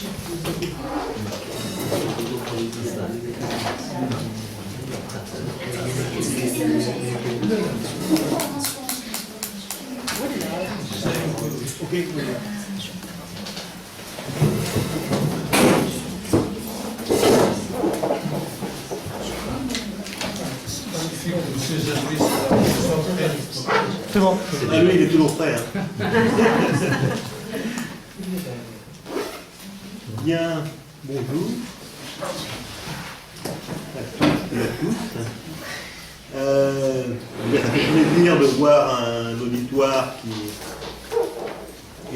C'est bon. Ah, lui, il est toujours prêt. Hein. Bien, bonjour à tous et à tous. Ça fait plaisir de voir un auditoire qui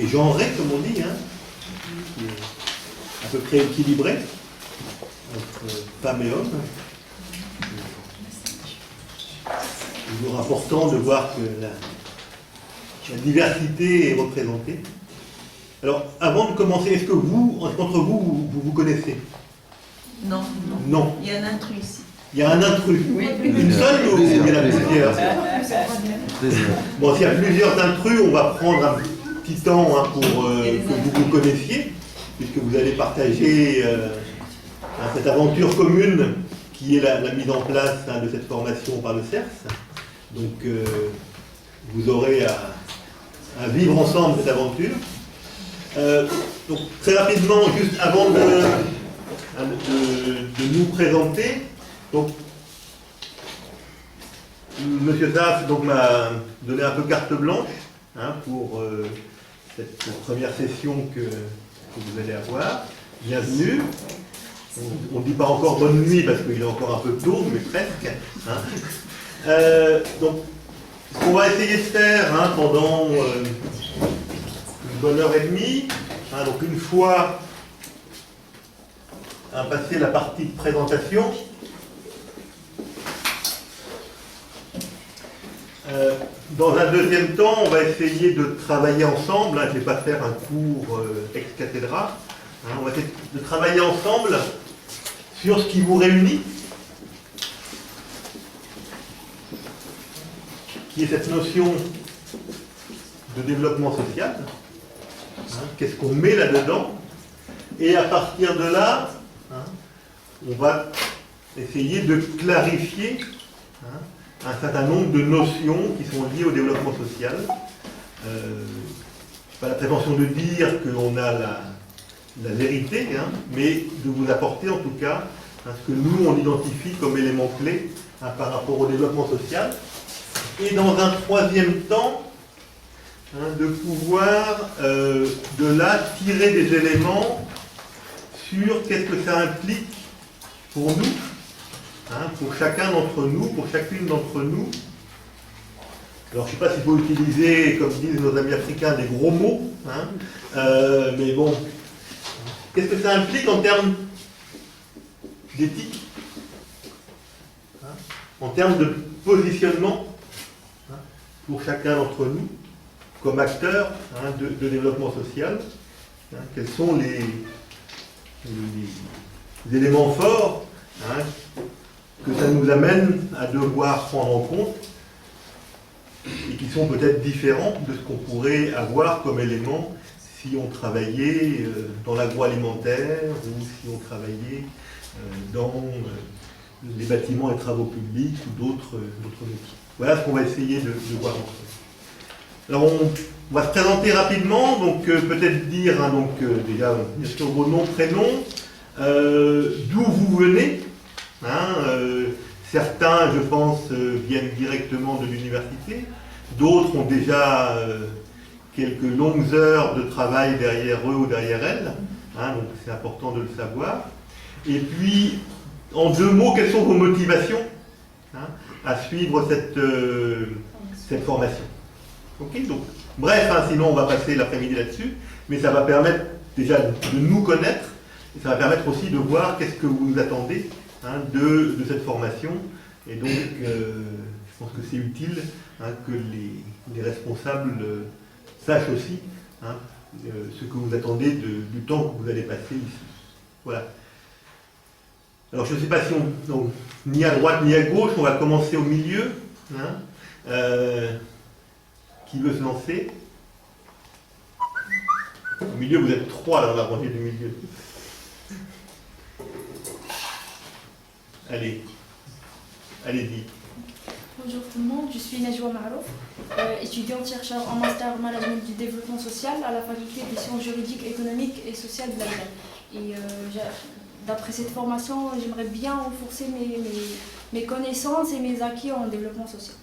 est genré, comme on dit, hein, qui est à peu près équilibré entre femmes et hommes. C'est toujours important de voir que la diversité est représentée. Alors, avant de commencer, est-ce que vous, entre vous, vous connaissez? Non. Non. Il y a un intrus ici. Il y a un intrus. Oui. Une seule ou il y en a plusieurs? Bon, s'il y a plusieurs intrus, on va prendre un petit temps hein, pour que vous vous connaissiez, puisque vous allez partager cette aventure commune qui est la mise en place hein, de cette formation par le CERS. Donc, vous aurez à vivre ensemble cette aventure. Donc, très rapidement, juste avant de nous présenter, donc, Monsieur Zaf m'a donné un peu carte blanche hein, pour cette première session que vous allez avoir. Bienvenue. On ne dit pas encore bonne nuit parce qu'il est encore un peu tôt, mais presque. Hein. Donc, ce qu'on va essayer de faire hein, pendant une bonne heure et demie, hein, donc une fois passé la partie de présentation, dans un deuxième temps, on va essayer de travailler ensemble. Hein, je ne vais pas faire un cours ex cathedra. Hein, on va essayer de travailler ensemble sur ce qui vous réunit, qui est cette notion de développement social. Hein, qu'est-ce qu'on met là-dedans? Et à partir de là, hein, on va essayer de clarifier hein, un certain nombre de notions qui sont liées au développement social. Je n'ai pas la prétention de dire qu'on a la vérité, hein, mais de vous apporter en tout cas hein, ce que nous on identifie comme élément clé hein, par rapport au développement social. Et dans un troisième temps, hein, de pouvoir de là tirer des éléments sur qu'est-ce que ça implique pour nous, hein, pour chacun d'entre nous, pour chacune d'entre nous. Alors je ne sais pas s'il faut utiliser, comme disent nos amis africains, des gros mots, hein, mais bon, qu'est-ce que ça implique en termes d'éthique, hein, en termes de positionnement hein, pour chacun d'entre nous, comme acteurs hein, de développement social, hein, quels sont les éléments forts hein, que ça nous amène à devoir prendre en compte et qui sont peut-être différents de ce qu'on pourrait avoir comme élément si on travaillait dans l'agroalimentaire ou si on travaillait dans les bâtiments et travaux publics ou d'autres métiers. Voilà ce qu'on va essayer de voir ensemble. Alors on va se présenter rapidement, donc peut-être dire hein, donc, déjà bien sûr vos noms, prénoms, d'où vous venez. Hein, certains, je pense, viennent directement de l'université, d'autres ont déjà quelques longues heures de travail derrière eux ou derrière elles, hein, donc c'est important de le savoir. Et puis, en deux mots, quelles sont vos motivations hein, à suivre cette formation? Ok, donc, bref, hein, sinon on va passer l'après-midi là-dessus, mais ça va permettre déjà de nous connaître, et ça va permettre aussi de voir qu'est-ce que vous attendez hein, de cette formation. Et donc, je pense que c'est utile hein, que les responsables sachent aussi hein, ce que vous attendez du temps que vous allez passer ici. Voilà. Alors, je ne sais pas si on ni à droite ni à gauche, on va commencer au milieu. Hein, qui veut se lancer? Au milieu, vous êtes 3 dans la rangée du milieu. Allez, allez-y. Bonjour tout le monde, je suis Najwa Marouf, étudiante chercheur en master management du développement social à la faculté des sciences juridiques, économiques et sociales de l'AGRE. Et d'après cette formation, j'aimerais bien renforcer mes connaissances et mes acquis en développement social.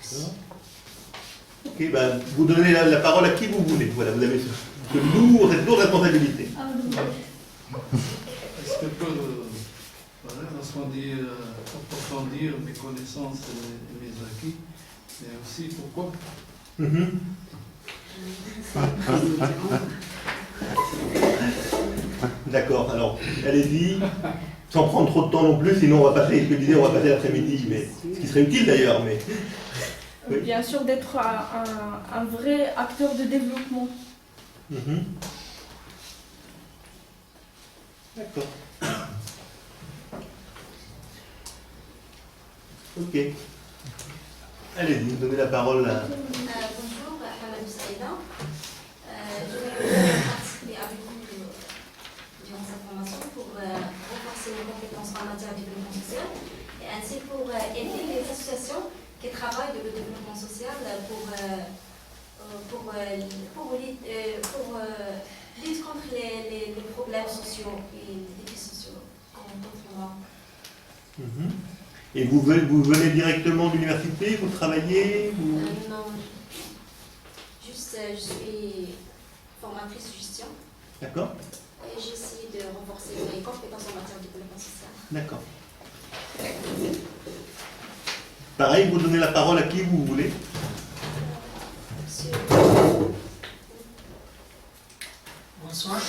D'accord. Ok, ben, vous donnez la parole à qui vous voulez. Voilà, vous avez cette lourde responsabilité. Est-ce que je peux approfondir mes connaissances et mes acquis, mais aussi pourquoi? D'accord, alors allez-y, sans prendre trop de temps non plus, sinon on va passer, je disais, on va passer l'après-midi, mais ce qui serait utile d'ailleurs, mais. Oui. Bien sûr, d'être un vrai acteur de développement. D'accord. Ok. Allez-y, donnez la parole à. Bonjour, Hamadou Saïda. Je vais participer avec vous durant cette formation pour renforcer mes compétences en matière de développement social et ainsi pour aider les associations qui travaillent dans le développement social pour lutter contre les problèmes sociaux et les défis sociaux qu'on rencontre. Et vous venez directement de l'université, vous travaillez vous... Non, juste je suis formatrice gestion. D'accord. Et j'essaie de renforcer mes compétences en matière de développement social. D'accord. Pareil, vous donnez la parole à qui vous voulez. Monsieur. Bonsoir.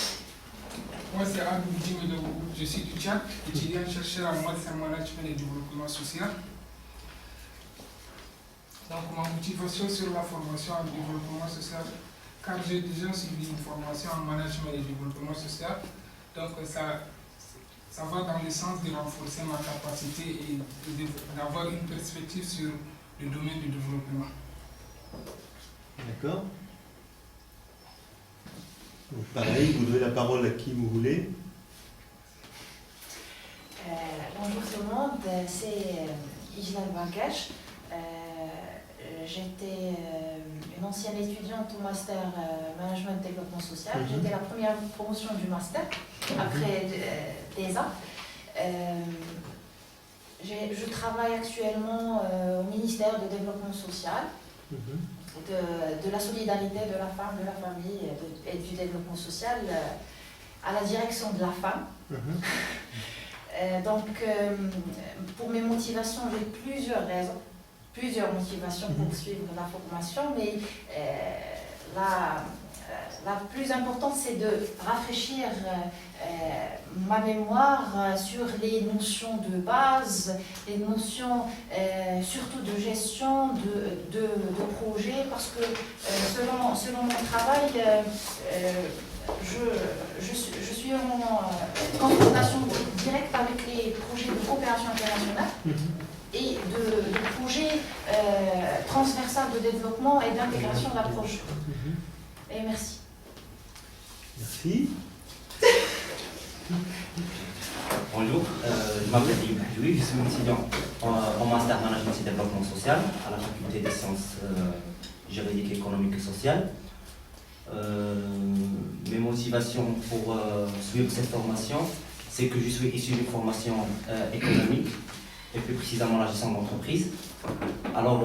Moi, c'est Abou Djimedou. Je suis du Tchad, étudiant chercheur en maths management et développement social. Donc, ma motivation sur la formation en développement social, car j'ai déjà suivi une formation en management et développement social, donc ça va dans le sens de renforcer ma capacité et d'avoir une perspective sur le domaine du développement. D'accord. Donc, pareil, vous donnez la parole à qui vous voulez. Bonjour tout le monde, c'est Ijlal Bankash. J'étais une ancienne étudiante au master management et développement social. J'étais la première promotion du master après des ans. Je travaille actuellement au ministère de développement social. De la solidarité de la femme, de la famille et du développement social à la direction de la femme. Donc, pour mes motivations, j'ai plusieurs motivations pour suivre la formation, mais la plus importante, c'est de rafraîchir ma mémoire sur les notions de base, les notions surtout de gestion de projet, parce que selon mon travail, je suis en confrontation directe avec les projets de coopération internationale et de projets transversaux de développement et d'intégration de l'approche. Et merci. Merci. Bonjour, je m'appelle Yves Hadjoui, je suis étudiant en master management et développement social à la faculté des sciences juridiques, économiques et sociales. Mes motivations pour suivre cette formation, c'est que je suis issu d'une formation économique et plus précisément la gestion d'entreprise. Alors,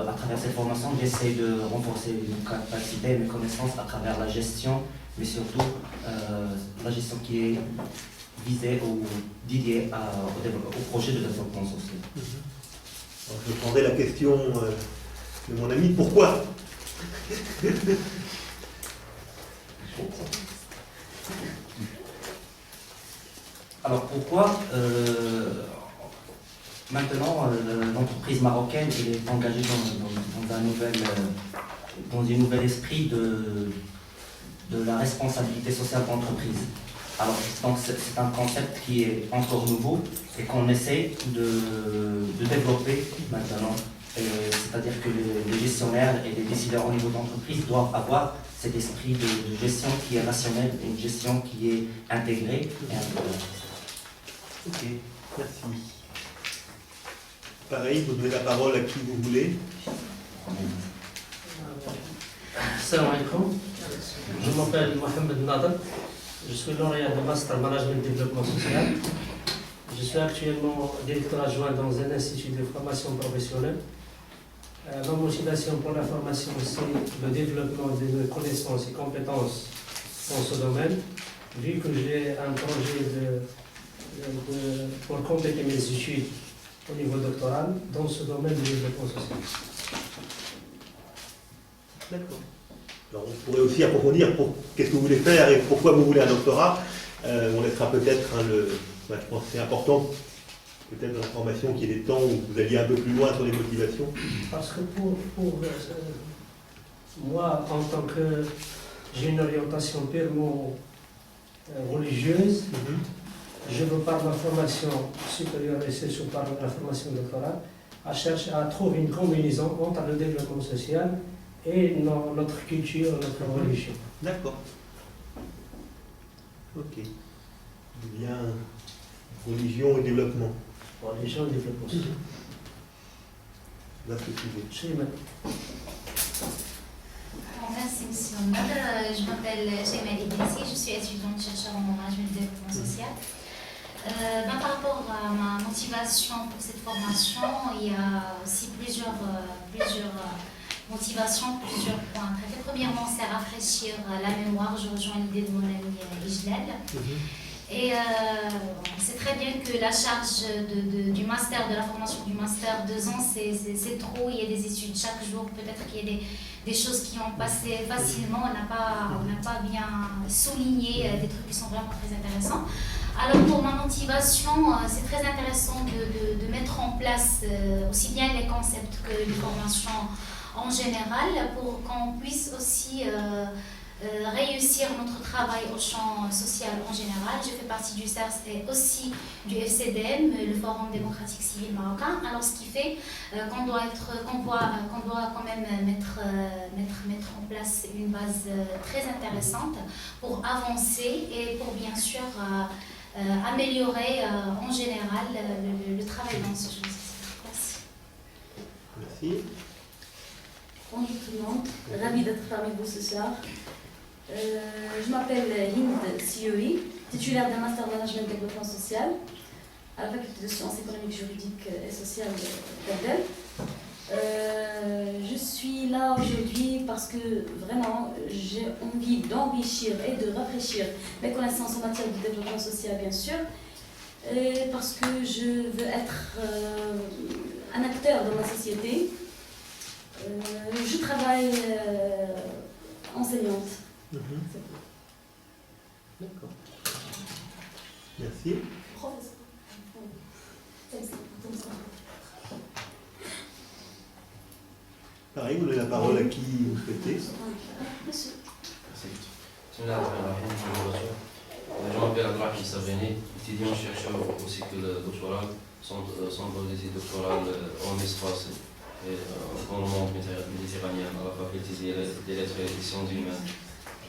à travers cette formation, j'essaie de renforcer mes capacités et mes connaissances à travers la gestion, mais surtout la gestion qui est visée ou dédiée au projet de développement social. Alors, je prendrai la question de mon ami, pourquoi? Alors pourquoi maintenant l'entreprise marocaine est engagée dans un nouvel esprit de la responsabilité sociale d'entreprise. Alors donc c'est un concept qui est encore nouveau et qu'on essaie de développer maintenant. C'est-à-dire que les gestionnaires et les décideurs au niveau d'entreprise doivent avoir cet esprit de gestion qui est rationnelle, une gestion qui est intégrée et intégrée. Ok, merci. Pareil, vous donnez la parole à qui vous voulez. Salam alaikum. Je m'appelle Mohamed Nadal. Je suis lauréat de Master Management Développement Social. Je suis actuellement directeur adjoint dans un institut de formation professionnelle. Ma motivation pour la formation, c'est le développement de mes connaissances et compétences dans ce domaine. Vu que j'ai un projet pour compléter mes études au niveau doctoral dans ce domaine du développement social. D'accord. Alors on pourrait aussi approfondir pour qu'est-ce que vous voulez faire et pourquoi vous voulez un doctorat. On laissera peut-être, je pense que c'est important, peut-être dans la formation qu'il y ait des temps où vous alliez un peu plus loin sur les motivations. Parce que pour moi, en tant que j'ai une orientation purement religieuse, je veux par ma formation supérieure et surtout par la formation doctorale, à chercher à trouver une combinaison entre le développement social et notre culture, notre religion. D'accord. Ok. Bien, religion et développement. Religion et développement social. Là, ce sujet. Merci, monsieur Mohamed. Je m'appelle Sheima Idrissi, je suis étudiante chercheur en management de développement social. Par rapport à ma motivation pour cette formation, il y a aussi plusieurs motivations, plusieurs points. Premièrement, c'est rafraîchir la mémoire. Je rejoins l'idée de mon ami Ijlal. Et c'est très bien que la charge du master, de la formation du master, 2 ans, c'est trop. Il y a des études chaque jour. Peut-être qu'il y a des choses qui ont passé facilement. On n'a pas bien souligné des trucs qui sont vraiment très intéressants. Alors pour ma motivation, c'est très intéressant de mettre en place aussi bien les concepts que les formations en général pour qu'on puisse aussi réussir notre travail au champ social en général. Je fais partie du CERS et aussi du FCDM, le Forum démocratique civil marocain. Alors ce qui fait qu'on doit quand même mettre en place une base très intéressante pour avancer et pour bien sûr améliorer en général le travail dans ce champ social. Merci. Merci. Bonjour tout le monde, ravie d'être parmi vous ce soir. Je m'appelle Hind Sioui, titulaire d'un master management développement social à la faculté de sciences économiques, juridiques et sociales d'Abdel. Je suis là aujourd'hui parce que vraiment j'ai envie d'enrichir et de rafraîchir mes connaissances en matière de développement social bien sûr, et parce que je veux être un acteur dans la société. Je travaille enseignante. D'accord. Merci. Professeur. Pareil, vous donnez la parole à qui vous souhaitez. Monsieur. Je m'appelle Abdelrahim Sabeni, étudiant chercheur au cycle doctoral, centre d'études doctorales en espace et dans le monde méditerranéen à la faculté des lettres et des sciences humaines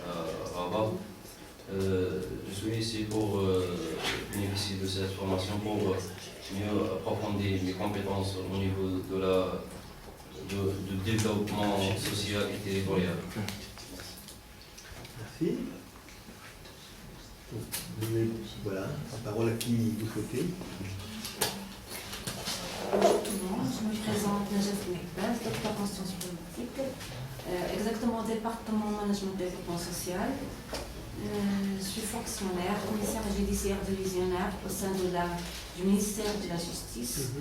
à Rabat. Je suis ici pour bénéficier de cette formation pour mieux approfondir mes compétences au niveau du développement social et territorial. Merci. Voilà, la parole à qui vous souhaitez. Bonjour tout le monde, je me présente Najat Mekbaz, docteur en sciences politiques, exactement au département management et développement social. Je suis fonctionnaire, commissaire judiciaire divisionnaire au sein du ministère de la Justice.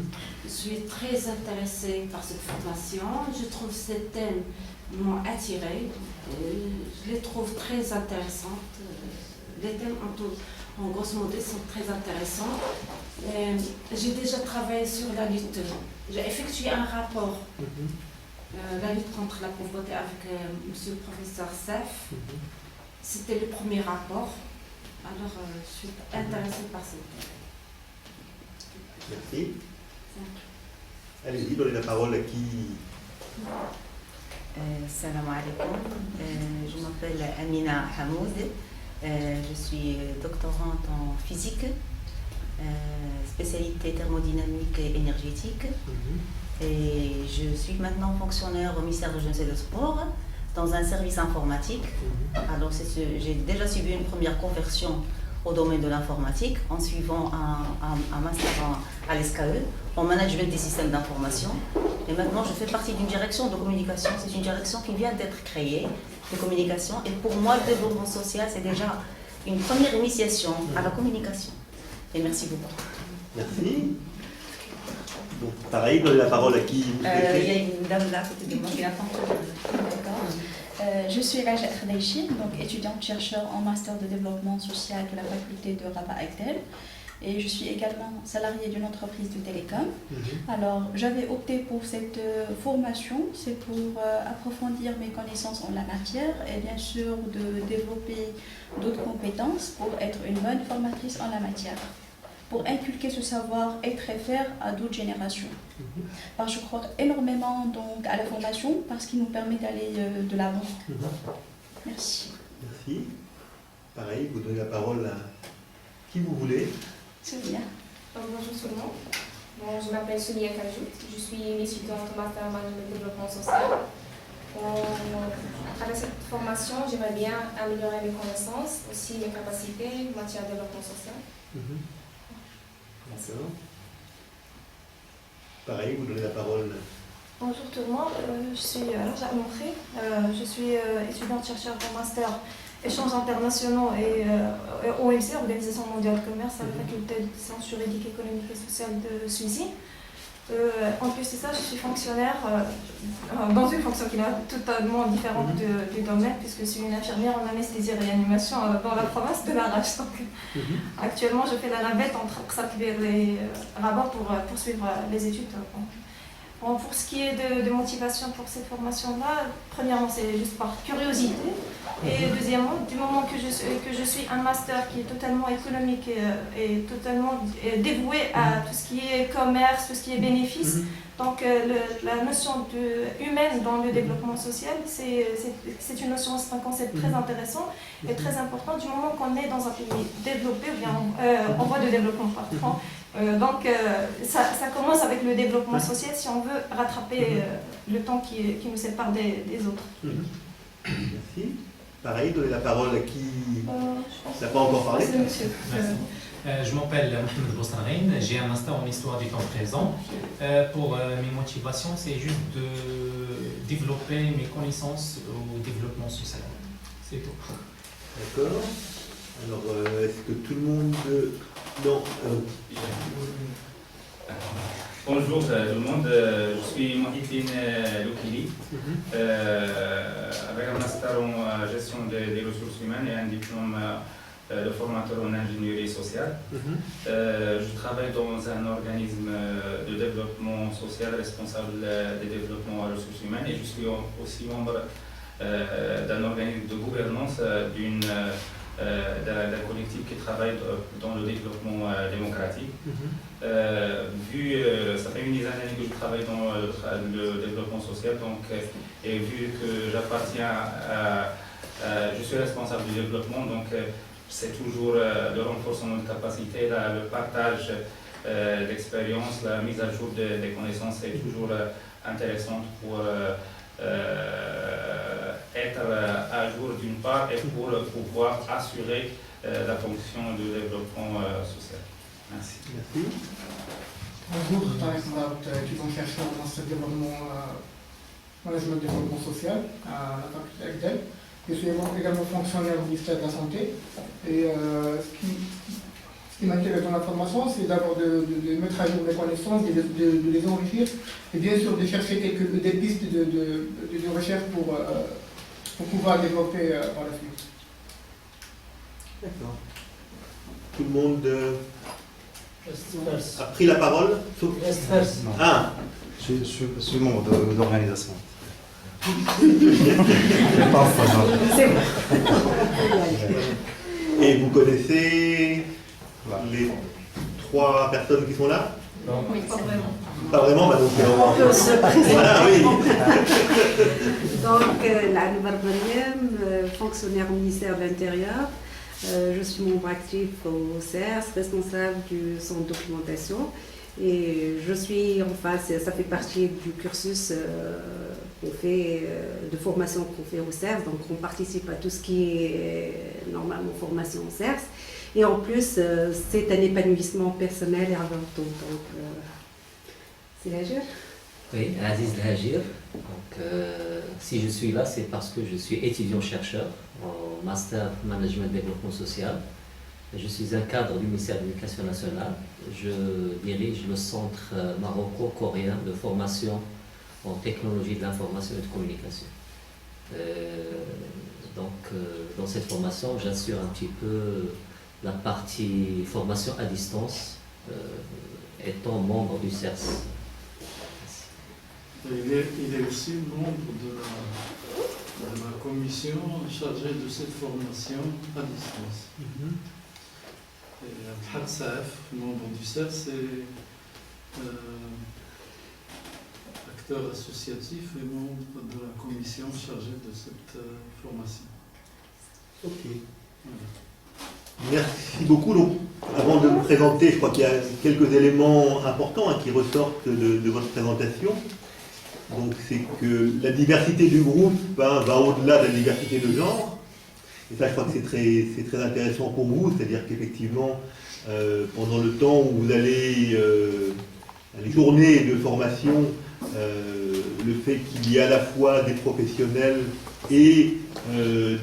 Je suis très intéressée par cette formation. Je trouve ces thèmes m'ont attirée. Je les trouve très intéressantes. Les thèmes en grosso modo sont très intéressants. J'ai déjà travaillé sur la lutte. J'ai effectué un rapport, la lutte contre la pauvreté avec monsieur le professeur Sef. C'était le premier rapport. Alors, je suis intéressée par ce thème. Merci. Allez-y, donnez la parole à qui. Salam alaikum. Je m'appelle Amina Hamoud. Je suis doctorante en physique, spécialité thermodynamique et énergétique. Et je suis maintenant fonctionnaire au ministère de la Jeunesse et des Sports dans un service informatique. Alors j'ai déjà suivi une première conversion au domaine de l'informatique en suivant un master à l'SKE en management des systèmes d'information. Et maintenant, je fais partie d'une direction de communication. C'est une direction qui vient d'être créée de communication. Et pour moi, le développement social, c'est déjà une première initiation à la communication. Et merci beaucoup. Merci. Donc, pareil, donner la parole à qui vous souhaitez. Il y a une dame là à côté de moi qui attend. Je suis Raja Khadeichi, donc étudiante-chercheur en master de développement social de la faculté de Rabat Agdel. Et je suis également salariée d'une entreprise de télécom. Alors, j'avais opté pour cette formation, c'est pour approfondir mes connaissances en la matière et bien sûr de développer d'autres compétences pour être une bonne formatrice en la matière, pour inculquer ce savoir et très faire à d'autres générations. Parce que je crois énormément donc, à la formation parce qu'il nous permet d'aller de l'avant. Merci. Merci. Pareil, vous donnez la parole à qui vous voulez. Sonia. Bonjour tout le monde. Bon, je m'appelle Sonia Kajout. Je suis une étudiante en master en management de développement social. À travers cette formation, j'aimerais bien améliorer mes connaissances, aussi mes capacités en matière de développement social. D'accord. Pareil, vous donnez la parole. Bonjour tout le monde, je suis Raja Moukri, je suis étudiante-chercheur en master échanges internationaux et OMC, Organisation mondiale de commerce, à la faculté de sciences juridiques, économiques et sociales de Suzy. En plus de ça, je suis fonctionnaire dans une fonction qui est totalement différente du domaine, puisque je suis une infirmière en anesthésie et réanimation dans la province de l'Arrache. Actuellement, je fais la navette entre Ksakbir et Rabat pour poursuivre les études. Bon, pour ce qui est de motivation pour cette formation-là, premièrement, c'est juste par curiosité. Et deuxièmement, du moment que je suis un master qui est totalement économique et totalement dévoué à tout ce qui est commerce, tout ce qui est bénéfice, donc la notion humaine dans le développement social, c'est une notion, c'est un concept très intéressant et très important du moment qu'on est dans un pays développé ou bien en voie de développement, pardon. Donc ça commence avec le développement social si on veut rattraper le temps qui nous sépare des autres. Merci. Pareil, donner la parole à qui n'a pas encore parlé. Merci. Je m'appelle Mohamed Boussarine, j'ai un master en histoire du temps présent. Pour mes motivations, c'est juste de développer mes connaissances au développement social. C'est tout. D'accord. Alors, est-ce que tout le monde... Non. Bonjour tout le monde, je suis Mohidine Loukili, avec un master en gestion des ressources humaines et un diplôme de formateur en ingénierie sociale. Je travaille dans un organisme de développement social responsable des développements aux ressources humaines et je suis aussi membre d'un organisme de gouvernance d'un collectif qui travaille dans le développement démocratique. Ça fait une dizaine d'années que je travaille dans le développement social, donc, et vu que j'appartiens je suis responsable du développement, donc c'est toujours le renforcement de capacité, le partage d'expérience, la mise à jour des connaissances est toujours intéressante pour être à jour d'une part et pour pouvoir assurer la fonction du développement social. Merci. Merci. Bonjour, Tarek Marabout, étudiant-chercheur en master développement management développement social à la faculté Agdel. Je suis également fonctionnaire au ministère de la Santé. Et ce qui m'intéresse dans la formation, c'est d'abord de mettre à jour les connaissances, de les enrichir et bien sûr de chercher des pistes de recherche pour pouvoir développer par la suite. D'accord. Tout le monde a pris la parole sauf... Ah, je suis membre d'organisation. Et vous connaissez les 3 personnes qui sont là? Oui, pas vraiment. Pas vraiment, bah donc... On peut se présenter. Voilà, oui. Donc, Lana Barbariem, fonctionnaire au ministère de l'Intérieur. Je suis membre actif au CERS, responsable du centre de documentation. Et je suis, enfin, ça fait partie du cursus qu'on fait, de formation qu'on fait au CERS. Donc, on participe à tout ce qui est normalement formation au CERS. Et en plus, c'est un épanouissement personnel et avant tout. Donc, c'est Hajir. Oui, Aziz Hajir. Donc, si je suis là, c'est parce que je suis étudiant-chercheur en Master Management Développement Social. Je suis un cadre du ministère de l'Éducation nationale. Je dirige le centre maroco-coréen de formation en technologie de l'information et de communication. Dans cette formation, j'assure un petit peu la partie formation à distance, étant membre du CERS. Il est aussi membre de la commission chargée de cette formation à distance. Et Abdelhak Saef, membre du CERS, c'est acteur associatif et membre de la commission chargée de cette formation. Ok. Merci beaucoup. Donc, avant de me présenter, je crois qu'il y a quelques éléments importants qui ressortent de votre présentation. Donc, c'est que la diversité du groupe va au-delà de la diversité de genre. Et ça, je crois que c'est très intéressant pour vous, c'est-à-dire qu'effectivement, pendant le temps où vous allez, les journées de formation, le fait qu'il y ait à la fois des professionnels et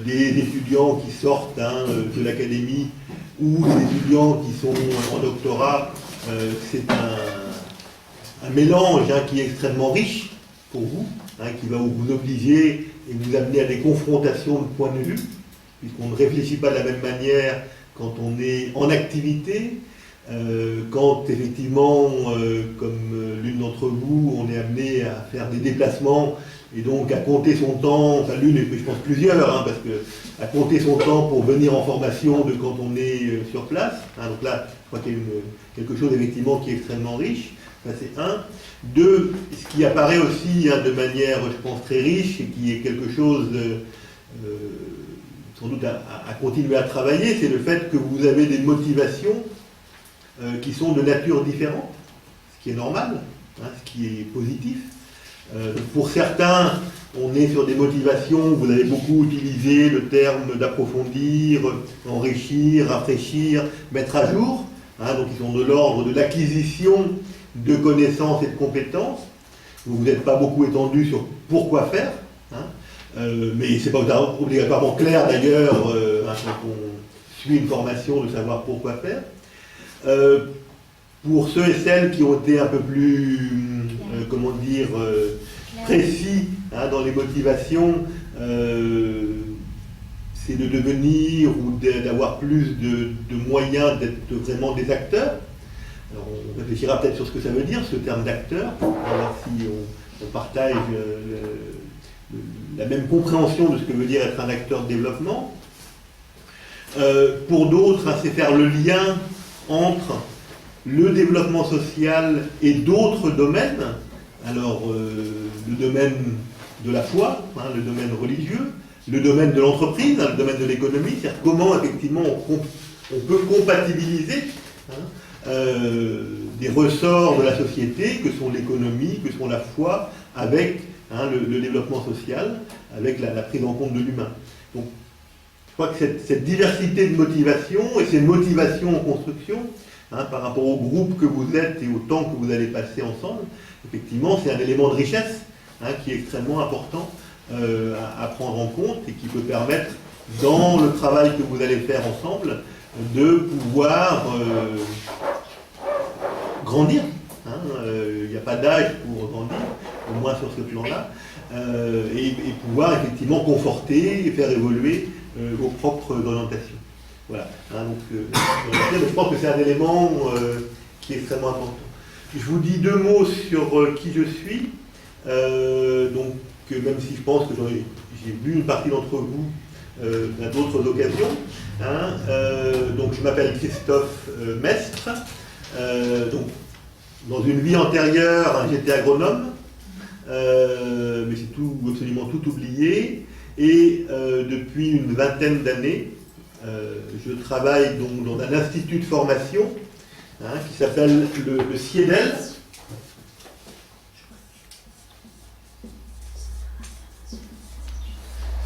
des étudiants qui sortent de l'académie ou des étudiants qui sont en doctorat, c'est un mélange qui est extrêmement riche pour vous, qui va vous obliger et vous amener à des confrontations de points de vue, puisqu'on ne réfléchit pas de la même manière quand on est en activité, quand effectivement, comme l'une d'entre vous, on est amené à faire des déplacements et donc à compter son temps, enfin l'une et je pense plusieurs, parce que à compter son temps pour venir en formation de quand on est sur place. Donc là, je crois qu'il y a quelque chose effectivement qui est extrêmement riche. Ça c'est un. Deux, ce qui apparaît aussi de manière, je pense, très riche et qui est quelque chose sans doute à continuer à travailler, c'est le fait que vous avez des motivations qui sont de nature différente, ce qui est normal, ce qui est positif. Pour certains, on est sur des motivations, vous avez beaucoup utilisé le terme d'approfondir, enrichir, rafraîchir, mettre à jour, donc ils sont de l'ordre de l'acquisition de connaissances et de compétences. Vous n'êtes pas beaucoup étendu sur pourquoi faire, mais ce n'est pas obligatoirement clair d'ailleurs quand on suit une formation de savoir pourquoi faire. Pour ceux et celles qui ont été un peu plus, précis dans les motivations, c'est de devenir ou d'avoir plus de moyens d'être vraiment des acteurs. Alors, on réfléchira peut-être sur ce que ça veut dire, ce terme d'acteur, pour voir si on partage la même compréhension de ce que veut dire être un acteur de développement. Pour d'autres, c'est faire le lien entre le développement social et d'autres domaines. Alors, le domaine de la foi, le domaine religieux, le domaine de l'entreprise, le domaine de l'économie, c'est-à-dire comment effectivement on peut compatibiliser des ressorts de la société, que sont l'économie, que sont la foi, avec le développement social, avec la prise en compte de l'humain. Donc, je crois que cette diversité de motivations et ces motivations en construction, par rapport au groupe que vous êtes et au temps que vous allez passer ensemble, effectivement, c'est un élément de richesse qui est extrêmement important à prendre en compte et qui peut permettre, dans le travail que vous allez faire ensemble, de pouvoir grandir. Il n'y a pas d'âge pour grandir, au moins sur ce plan-là, et pouvoir effectivement conforter et faire évoluer vos propres orientations. Voilà. Je pense que c'est un élément qui est extrêmement important. Je vous dis deux mots sur qui je suis. Donc, même si je pense que j'ai vu une partie d'entre vous à d'autres occasions. Donc, je m'appelle Christophe Mestre. Donc, Dans une vie antérieure, hein, j'étais agronome, mais c'est absolument tout oublié. Et depuis une vingtaine d'années, je travaille donc dans un institut de formation qui s'appelle le CIEDEL.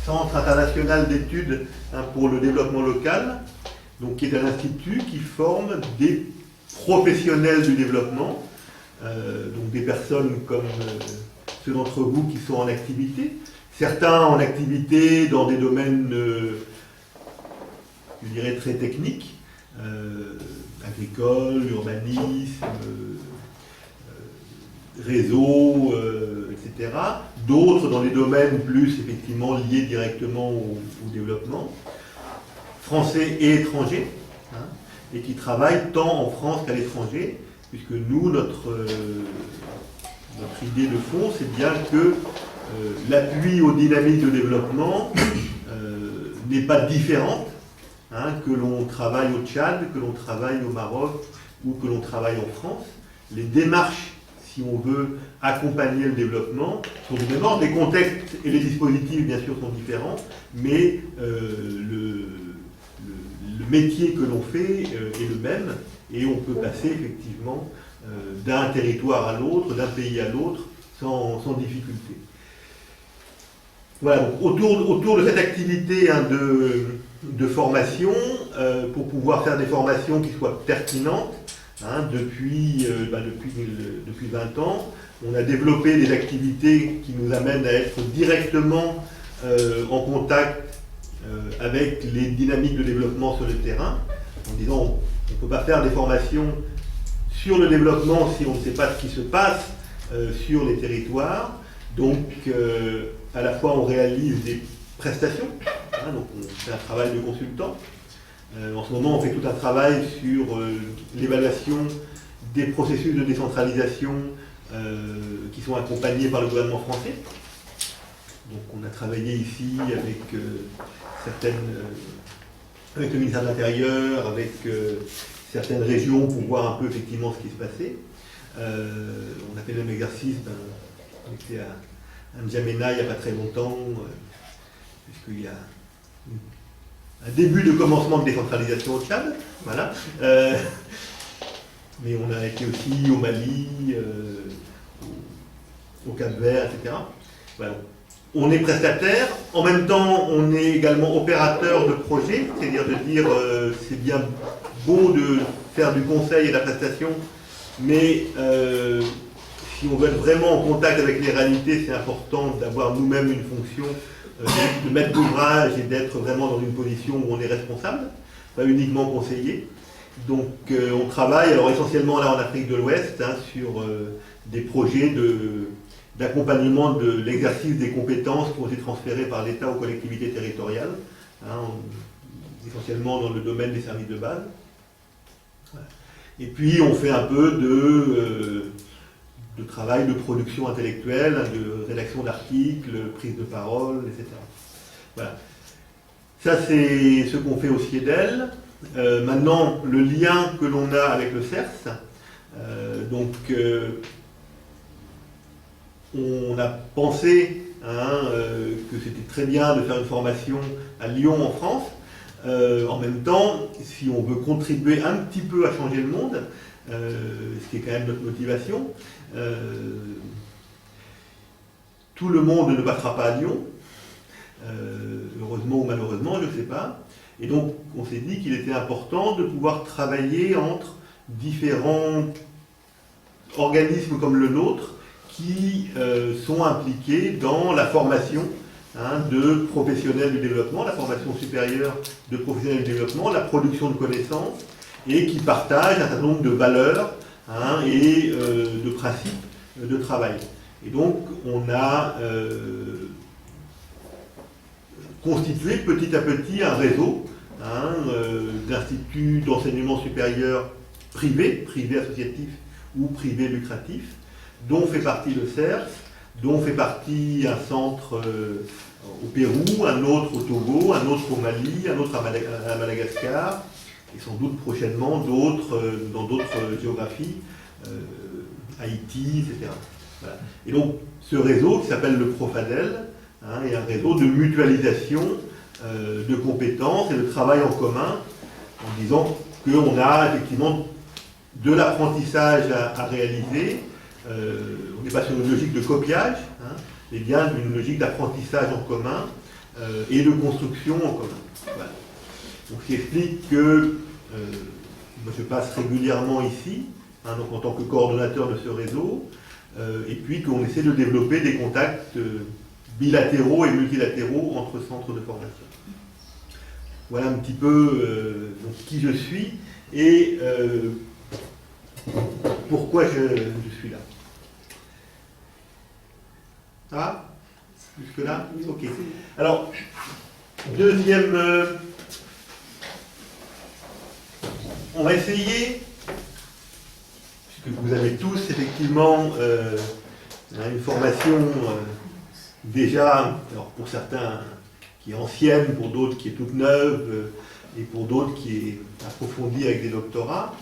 Centre international d'études pour le développement local, donc qui est un institut qui forme des professionnels du développement, donc des personnes comme ceux d'entre vous qui sont en activité, certains en activité dans des domaines, je dirais, très techniques, agricole, urbanisme, réseau, etc. D'autres dans des domaines plus effectivement liés directement au développement, français et étrangers, et qui travaillent tant en France qu'à l'étranger, puisque nous, notre idée de fond, c'est bien que l'appui aux dynamiques de développement n'est pas différente, que l'on travaille au Tchad, que l'on travaille au Maroc ou que l'on travaille en France. Les démarches, si on veut accompagner le développement, sont différentes. Les contextes et les dispositifs, bien sûr, sont différents, mais le métier que l'on fait est le même, et on peut passer effectivement d'un territoire à l'autre, d'un pays à l'autre, sans difficulté. Voilà, donc autour de cette activité de formation, pour pouvoir faire des formations qui soient pertinentes, depuis 20 ans, on a développé des activités qui nous amènent à être directement en contact avec les dynamiques de développement sur le terrain, en disant on ne peut pas faire des formations sur le développement si on ne sait pas ce qui se passe sur les territoires. Donc à la fois on réalise des prestations, donc on fait un travail de consultant. En ce moment on fait tout un travail sur l'évaluation des processus de décentralisation qui sont accompagnés par le gouvernement français. Donc on a travaillé ici avec avec le ministère de l'Intérieur, avec certaines régions pour voir un peu effectivement ce qui se passait. On a fait le même exercice, on était à N'Djamena il n'y a pas très longtemps, puisqu'il y a un début de commencement de décentralisation au Tchad, voilà. Mais on a été aussi au Mali, au Cap-Vert, etc. Voilà. On est prestataire, en même temps on est également opérateur de projet, c'est-à-dire de dire c'est bien beau de faire du conseil et de la prestation, mais si on veut être vraiment en contact avec les réalités, c'est important d'avoir nous-mêmes une fonction de maître d'ouvrage et d'être vraiment dans une position où on est responsable, pas uniquement conseiller. Donc on travaille alors essentiellement là en Afrique de l'Ouest sur des projets d'accompagnement de l'exercice des compétences qui ont été transférées par l'État aux collectivités territoriales, essentiellement dans le domaine des services de base. Voilà. Et puis on fait un peu de travail de production intellectuelle, de rédaction d'articles, prise de parole, etc. Voilà. Ça c'est ce qu'on fait au CIEDEL. Maintenant, le lien que l'on a avec le CERS, on a pensé que c'était très bien de faire une formation à Lyon en France. En même temps, si on veut contribuer un petit peu à changer le monde, ce qui est quand même notre motivation, tout le monde ne passera pas à Lyon, heureusement ou malheureusement, je ne sais pas. Et donc on s'est dit qu'il était important de pouvoir travailler entre différents organismes comme le nôtre qui sont impliqués dans la formation de professionnels du développement, la formation supérieure de professionnels du développement, la production de connaissances, et qui partagent un certain nombre de valeurs et de principes de travail. Et donc on a constitué petit à petit un réseau d'instituts d'enseignement supérieur privés associatifs ou privés lucratifs, dont fait partie le CERS, dont fait partie un centre au Pérou, un autre au Togo, un autre au Mali, un autre à Madagascar, et sans doute prochainement d'autres dans d'autres géographies Haïti, etc. Voilà. Et donc, ce réseau qui s'appelle le Profadel est un réseau de mutualisation de compétences et de travail en commun, en disant qu'on a effectivement de l'apprentissage à réaliser. On n'est pas sur une logique de copiage, mais bien une logique d'apprentissage en commun et de construction en commun. Voilà. Donc, ce qui explique que moi, je passe régulièrement ici, donc en tant que coordonnateur de ce réseau, et puis qu'on essaie de développer des contacts bilatéraux et multilatéraux entre centres de formation. Voilà un petit peu donc, qui je suis et pourquoi je suis là. Ah, jusque-là? Ok. Alors, deuxième... on va essayer, puisque vous avez tous effectivement une formation déjà, alors pour certains qui est ancienne, pour d'autres qui est toute neuve, et pour d'autres qui est approfondie avec des doctorats.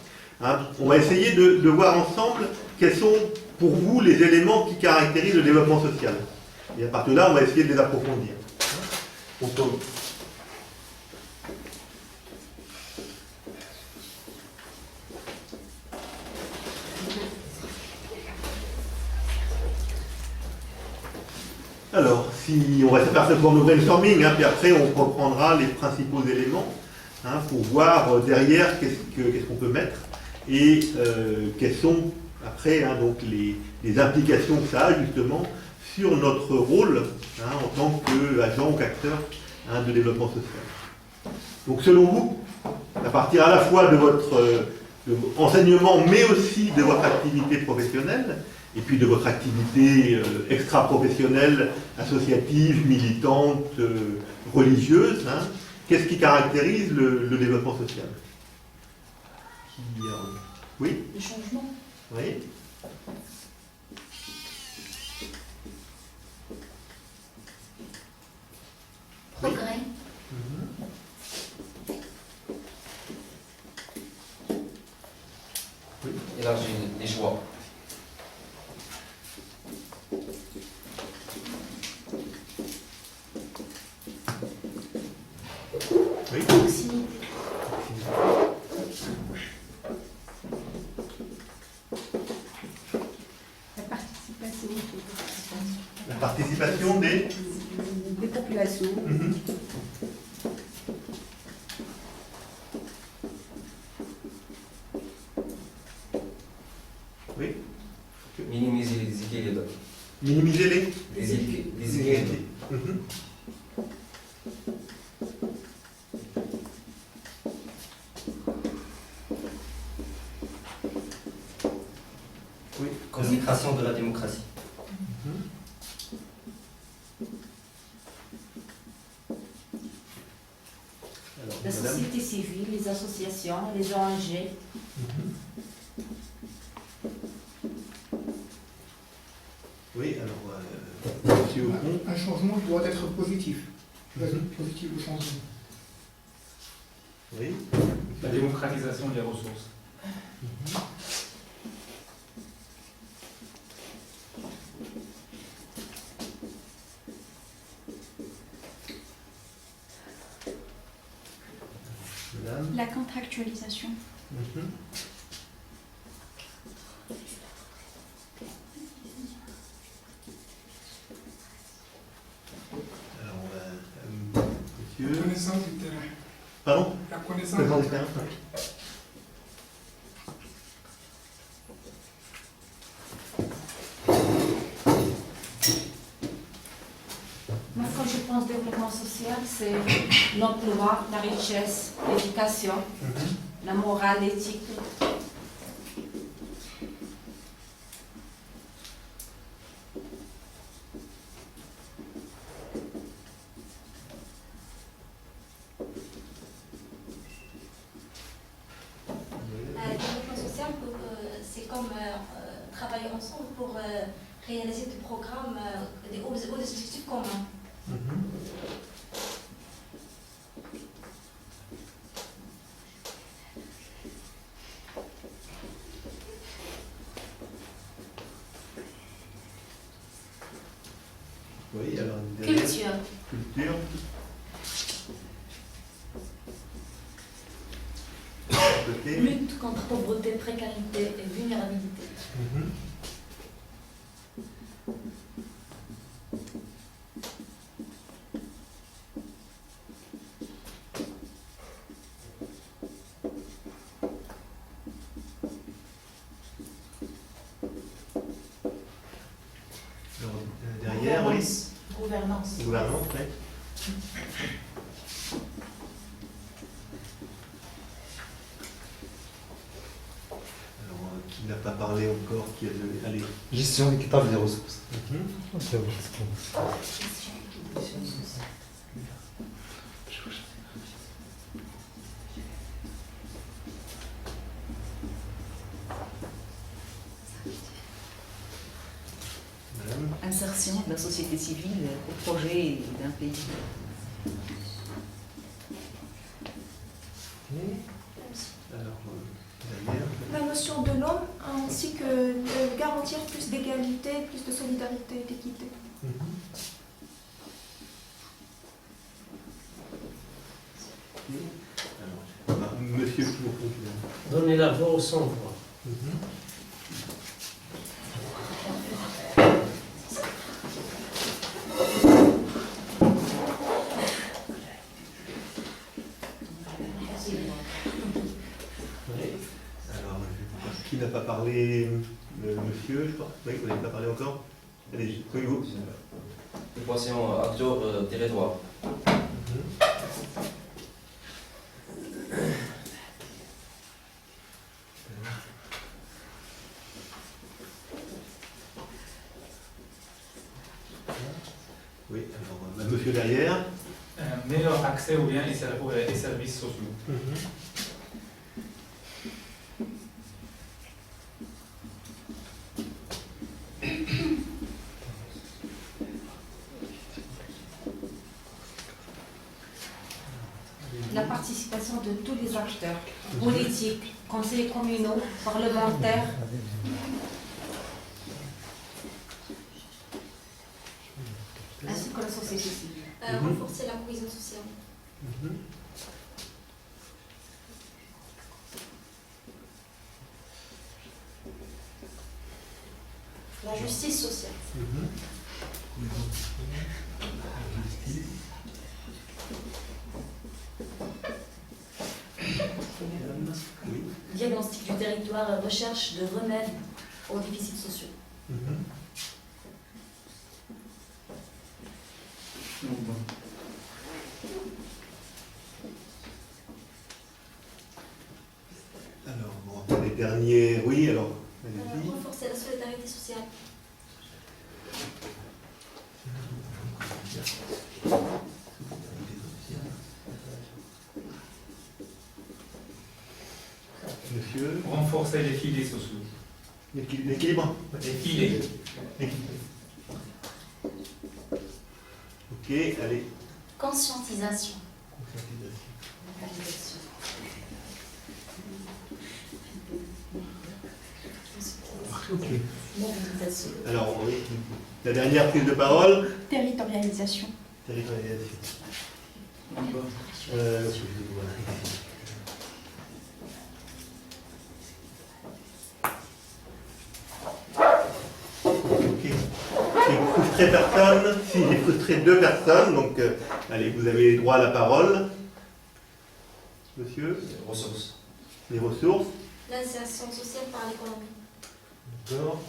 On va essayer de voir ensemble quels sont pour vous les éléments qui caractérisent le développement social. Et à partir de là, on va essayer de les approfondir. Alors, si on va faire ce forme de brainstorming, puis après on reprendra les principaux éléments pour voir derrière qu'est-ce qu'on peut mettre et quelles sont après donc les implications que ça a justement sur notre rôle en tant qu'agent ou qu'acteur de développement social. Donc selon vous, à partir à la fois de votre enseignement mais aussi de votre activité professionnelle, et puis de votre activité extra-professionnelle, associative, militante, religieuse, qu'est-ce qui caractérise le développement social? Oui? Le changement. Oui? Progrès. Oui. Élargir les choix. Oui. Proximité. La participation. La participation des populations. Oui. Minimiser les déséquilibres. Minimiser les déséquilibres. Oui. Consécration de la démocratie. La société civile, les associations, les ONG. Oui, alors, monsieur Ocon. Un changement doit être positif. Positif au changement. Oui. La démocratisation des ressources. La contractualisation. Alors, monsieur... La connaissance du terrain. Pardon? La connaissance du terrain. Moi, quand je pense développement social, c'est l'emploi, la richesse, l'éducation, la morale, l'éthique. Développement social, c'est comme travailler ensemble pour réaliser des programmes, des objectifs communs. Oui, alors derrière. Culture. Culture. Côté. Lutte contre pauvreté, précarité et vulnérabilité. Alors, derrière, oui. Gouvernance. Gouvernance, oui. Qui n'a pas parlé encore, qui a donné. Allez. Gestion équitable des ressources. Insertion de la société civile au projet d'un pays. Alors, derrière. La notion de l'homme ainsi que garantir plus d'égalité, plus de solidarité et d'équité. Alors, monsieur Flour. Donner la voix aux sans-voix. Alors, qui n'a pas parlé, monsieur, je crois. Oui, vous n'avez pas parlé encore. Allez, oui, vous. Équation acteur territoire. Oui, alors, monsieur derrière. Meilleur accès aux biens et services sociaux. La participation de tous les acteurs, politiques, conseillers communaux, parlementaires. Ainsi que la société civile. Renforcer la cohésion sociale. La justice sociale. Diagnostic du territoire, recherche de remèdes aux déficits sociaux. Alors, bon, les derniers, oui, alors. allez-y. Renforcer la solidarité sociale. Monsieur. Renforcer les filets sociaux. L'équilibre. Les filets. Ok, allez. Conscientisation. Ok. Mobilisation. Alors, oui, la dernière prise de parole. Territorialisation. Territorialisation. Ok. J'ai frustré personne. Si, j'ai frustré 2 personnes. Donc, allez, vous avez droit à la parole. Monsieur. Les ressources. Les ressources. L'insertion sociale par l'économie. D'accord.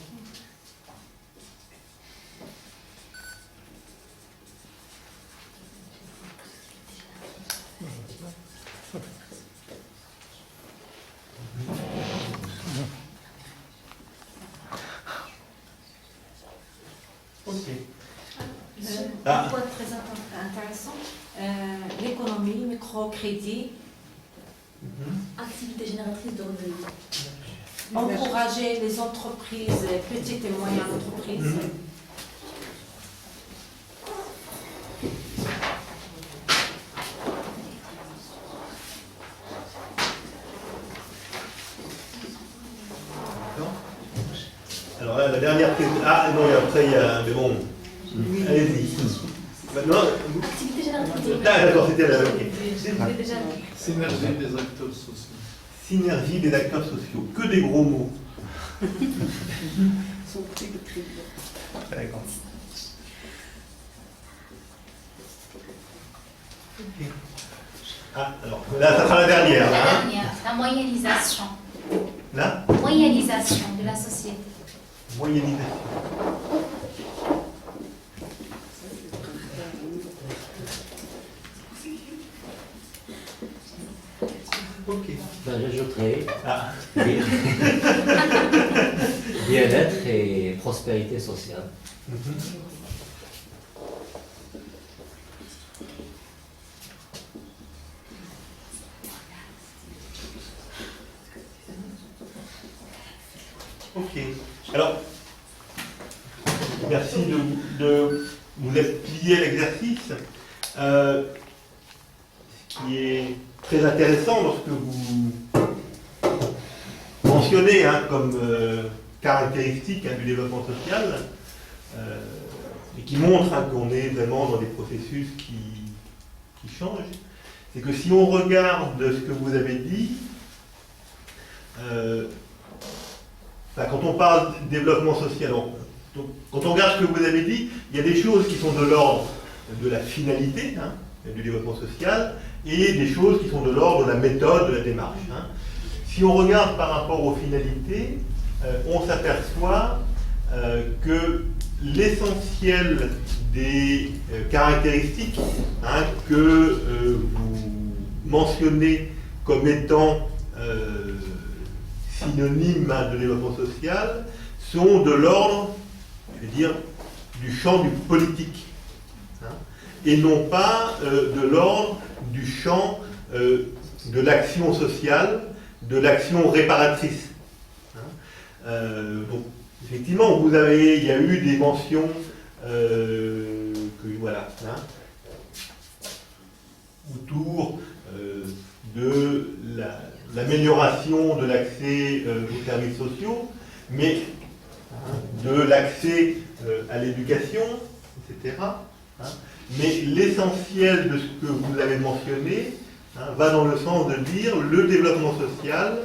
Ok. Un point très intéressant, l'économie, microcrédit, Activité génératrice de revenus. encourager les entreprises, petites et moyennes entreprises. Alors là, la dernière prise. Ah non, et après il y a. Mais bon, Allez-y. Maintenant, Activité générale. Ah, d'accord, c'était la même. Synergie des acteurs sociaux. Synergie des acteurs sociaux. Que des gros mots. D'accord. Ok. Ah, alors, là, ça sera la dernière. La Hein. dernière, la moyennisation. La Moyennisation de la société. moyennisation. Ok. Ben, j'ajouterai Ah. bien-être et prospérité sociale. Ok. Alors, merci de vous être plié à l'exercice. Ce qui est très intéressant lorsque vous mentionnez comme caractéristique du développement social, et qui montre qu'on est vraiment dans des processus qui changent, c'est que si on regarde ce que vous avez dit, quand on parle de développement social, quand on regarde ce que vous avez dit, il y a des choses qui sont de l'ordre de la finalité du développement social et des choses qui sont de l'ordre de la méthode, de la démarche. Si on regarde par rapport aux finalités, on s'aperçoit que l'essentiel des caractéristiques que vous mentionnez comme étant synonymes de développement social sont de l'ordre, je vais dire, du champ du politique, et non pas de l'ordre du champ de l'action sociale, de l'action réparatrice. Donc, effectivement, il y a eu des mentions autour de l'amélioration de l'accès aux services sociaux, mais de l'accès à l'éducation, etc. Mais l'essentiel de ce que vous avez mentionné va dans le sens de dire le développement social,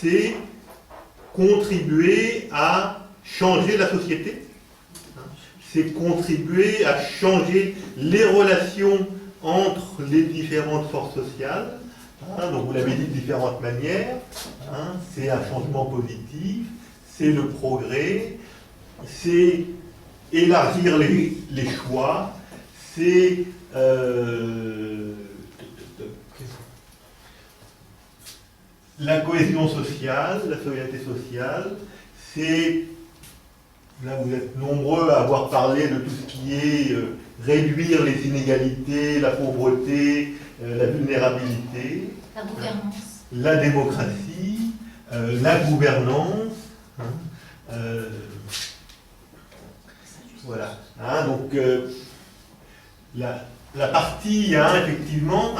c'est contribuer à changer la société, c'est contribuer à changer les relations entre les différentes forces sociales. Donc vous l'avez dit de différentes manières, c'est un changement positif, c'est le progrès, c'est élargir les choix, c'est la cohésion sociale, la solidarité sociale, c'est, là vous êtes nombreux à avoir parlé de tout ce qui est réduire les inégalités, la pauvreté, la vulnérabilité, La gouvernance. La démocratie, la gouvernance. Voilà. Donc, la partie, effectivement,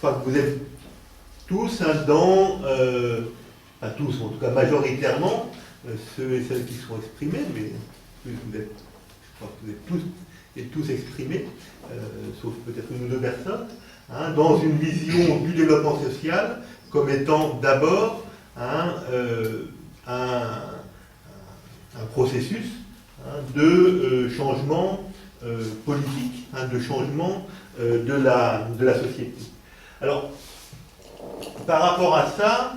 vous êtes tous dans, pas tous, en tout cas majoritairement, ceux et celles qui sont exprimés, mais vous êtes tous et tous exprimés, sauf peut-être une ou deux personnes, dans une vision du développement social comme étant d'abord un processus de changement politique, de changement de la société. Alors, par rapport à ça,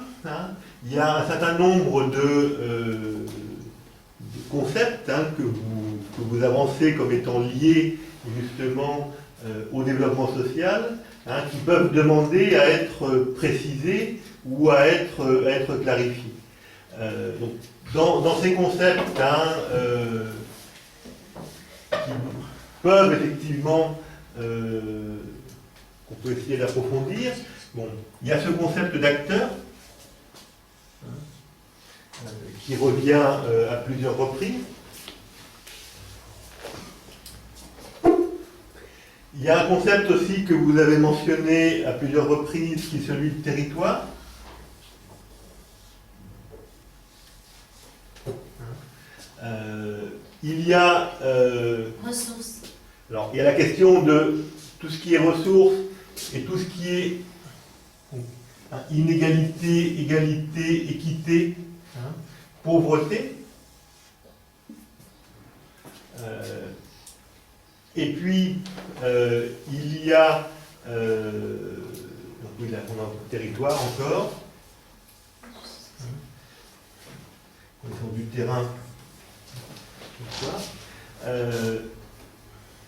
il y a un certain nombre de concepts que vous avancez comme étant liés justement au développement social, qui peuvent demander à être précisés ou à être clarifiés. Donc, dans ces concepts qui peuvent effectivement, qu'on peut essayer d'approfondir, il y a ce concept d'acteur qui revient à plusieurs reprises. Il y a un concept aussi que vous avez mentionné à plusieurs reprises, qui est celui de territoire. il y a... Ressources. Alors, il y a la question de tout ce qui est ressources et tout ce qui est inégalité, égalité, équité, pauvreté. Et puis, il y a... donc, on a notre territoire encore. Condition du terrain.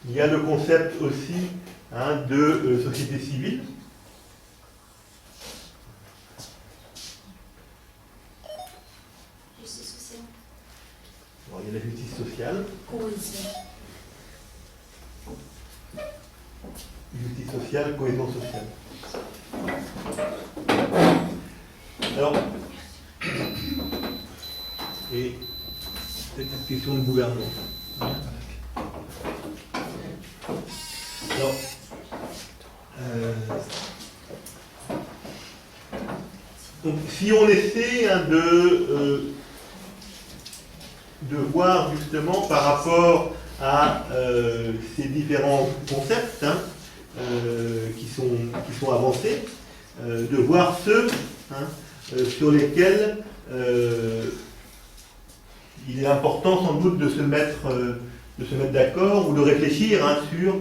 Il y a le concept aussi de société civile. Justice sociale. Alors, il y a la justice sociale. Cohésion. Justice sociale, cohésion sociale. Alors, et peut-être une question de gouvernement. Alors, donc, si on essaie de voir justement par rapport à ces différents concepts qui sont avancés, de voir ceux sur lesquels il est important sans doute de se mettre d'accord ou de réfléchir sur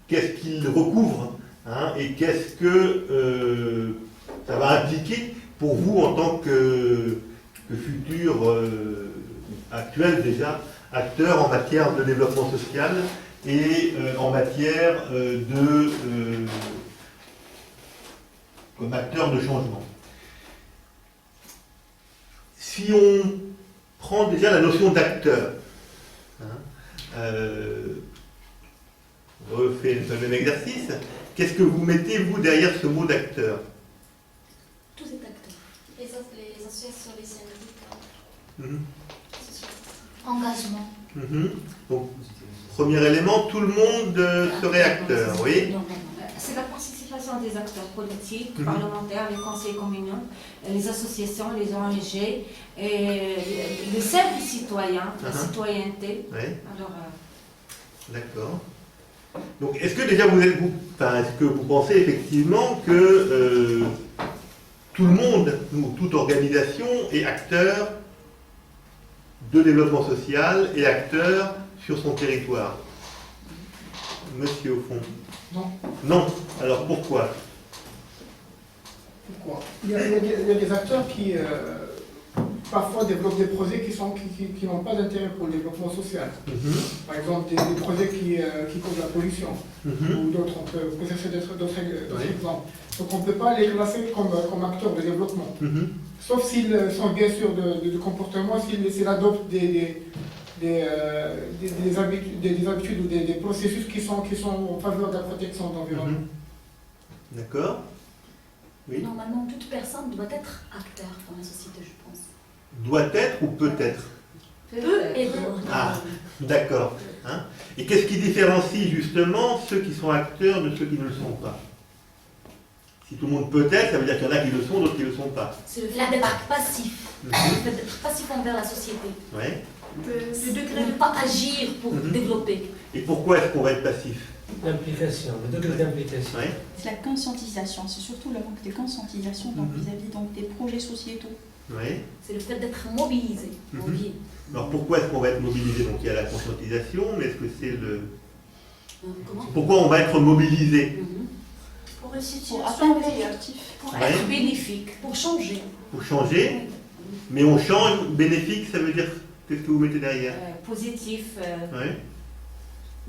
qu'est-ce qu'il recouvre et qu'est-ce que ça va impliquer pour vous en tant que futur actuel déjà acteur en matière de développement social et en matière comme acteur de changement. Si on prend déjà la notion d'acteur, on refait le même exercice, qu'est-ce que vous mettez, vous, derrière ce mot d'acteur? Tous les acteurs. Les associations, les syndicats. Engagement. Donc, premier élément, tout le monde serait acteur, oui. C'est la participation des acteurs politiques, parlementaires, les conseils communaux, les associations, les ONG, et le service citoyen, la citoyenneté. Ouais. Alors, D'accord. Donc, est-ce que déjà est-ce que vous pensez effectivement que tout le monde, toute organisation est acteur de développement social et acteur sur son territoire? Monsieur, au fond. Non. Non. Alors pourquoi? Pourquoi il y a des acteurs qui parfois développent des projets qui n'ont pas d'intérêt pour le développement social. Par exemple, des projets qui causent la pollution ou d'autres. On peut chercher d'autres exemples. Donc on ne peut pas les classer comme acteurs de développement. Sauf s'ils sont bien sûrs de comportement, s'ils adoptent des habitudes ou des processus qui sont en faveur de la protection de l'environnement. D'accord. Oui. Normalement, toute personne doit être acteur dans la société, je pense. Doit être ou peut-être? Peut et doit. Ah, d'accord. Et qu'est-ce qui différencie justement ceux qui sont acteurs de ceux qui ne le sont pas? Si tout le monde peut être, ça veut dire qu'il y en a qui le sont, d'autres qui ne le sont pas. C'est le fait d'être passif. Le fait d'être passif envers la société. Ouais. Le degré de ne pas agir pour développer. Et pourquoi est-ce qu'on va être passif? L'implication, le degré d'implication. Ouais. C'est la conscientisation, c'est surtout le manque de conscientisation vis-à-vis des projets sociétaux. Ouais. C'est le fait d'être mobilisé. Alors pourquoi est-ce qu'on va être mobilisé? Donc il y a la conscientisation, mais est-ce que c'est le... Pourquoi on va être mobilisé? Pour réussir, pour atteindre des objectifs. Pour être bénéfique, pour changer. Pour changer, mais on change, bénéfique, ça veut dire, qu'est-ce que vous mettez derrière? Positif, Ouais.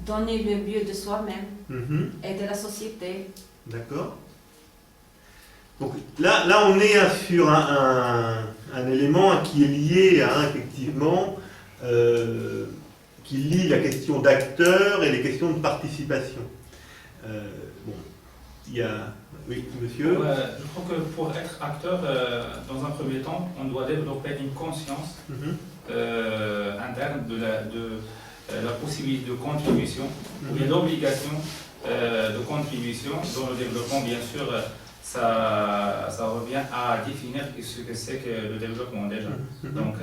donner le mieux de soi-même et de la société. D'accord. Donc là on est sur un élément qui est lié effectivement, qui lie la question d'acteur et les questions de participation. Il y a... Oui, monsieur. Je crois que pour être acteur, dans un premier temps, on doit développer une conscience interne de la possibilité de contribution ou bien l'obligation de contribution dans le développement, bien sûr, ça revient à définir ce que c'est que le développement déjà. Donc,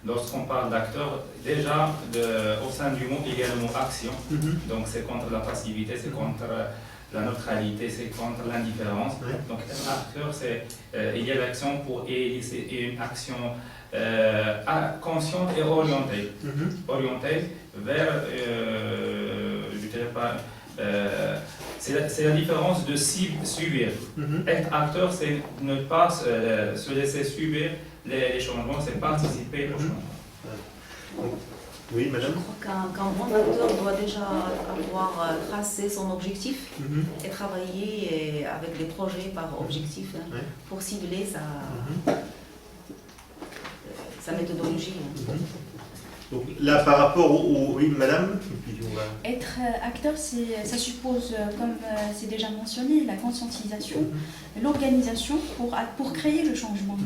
lorsqu'on parle d'acteur, déjà, au sein du mot, il y a le mot action. Donc, c'est contre la passivité, c'est contre la neutralité, c'est contre l'indifférence. Donc, être acteur, c'est il y a l'action et c'est une action consciente et orientée. Orientée vers, je dirais pas, c'est la différence de subir. Être acteur, c'est ne pas se laisser subir les changements, c'est participer au changement. Oui, madame. Je crois qu'un grand acteur doit déjà avoir tracé son objectif et travailler avec des projets par objectif pour cibler sa méthodologie. Donc là, par rapport au... Oui, madame, et puis on va... Être acteur, ça suppose, comme c'est déjà mentionné, la conscientisation, l'organisation pour créer le changement,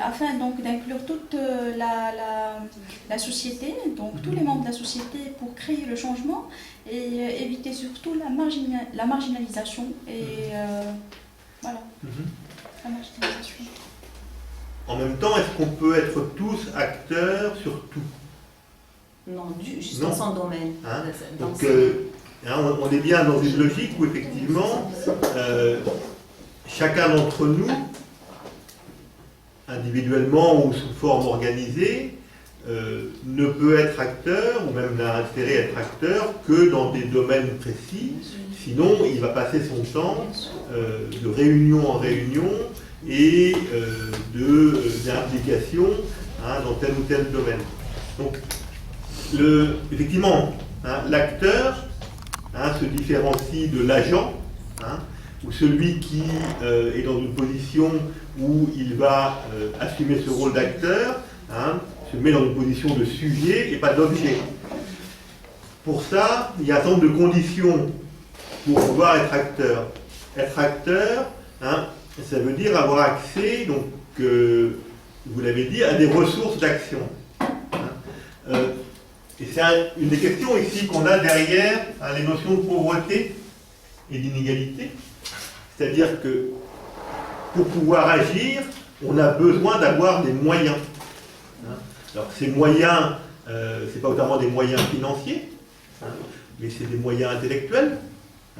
afin donc d'inclure toute la société, donc tous les membres de la société pour créer le changement et éviter surtout la marginalisation et voilà, la marginalisation. En même temps, est-ce qu'on peut être tous acteurs sur tout? Non, juste dans son domaine. Donc, on est bien dans une logique où effectivement, chacun d'entre nous, individuellement ou sous forme organisée, ne peut être acteur, ou même n'a intérêt à être acteur, que dans des domaines précis. Sinon, il va passer son temps de réunion en réunion et d'implication dans tel ou tel domaine. Donc, effectivement, l'acteur se différencie de l'agent, ou celui qui est dans une position où il va assumer ce rôle d'acteur, se met dans une position de sujet et pas d'objet. Pour ça, il y a un certain nombre de conditions pour pouvoir être acteur. Être acteur, ça veut dire avoir accès, donc, vous l'avez dit, à des ressources d'action. Et c'est une des questions ici qu'on a derrière les notions de pauvreté et d'inégalité. C'est-à-dire que pour pouvoir agir, on a besoin d'avoir des moyens. Alors ces moyens, ce n'est pas notamment des moyens financiers, mais c'est des moyens intellectuels.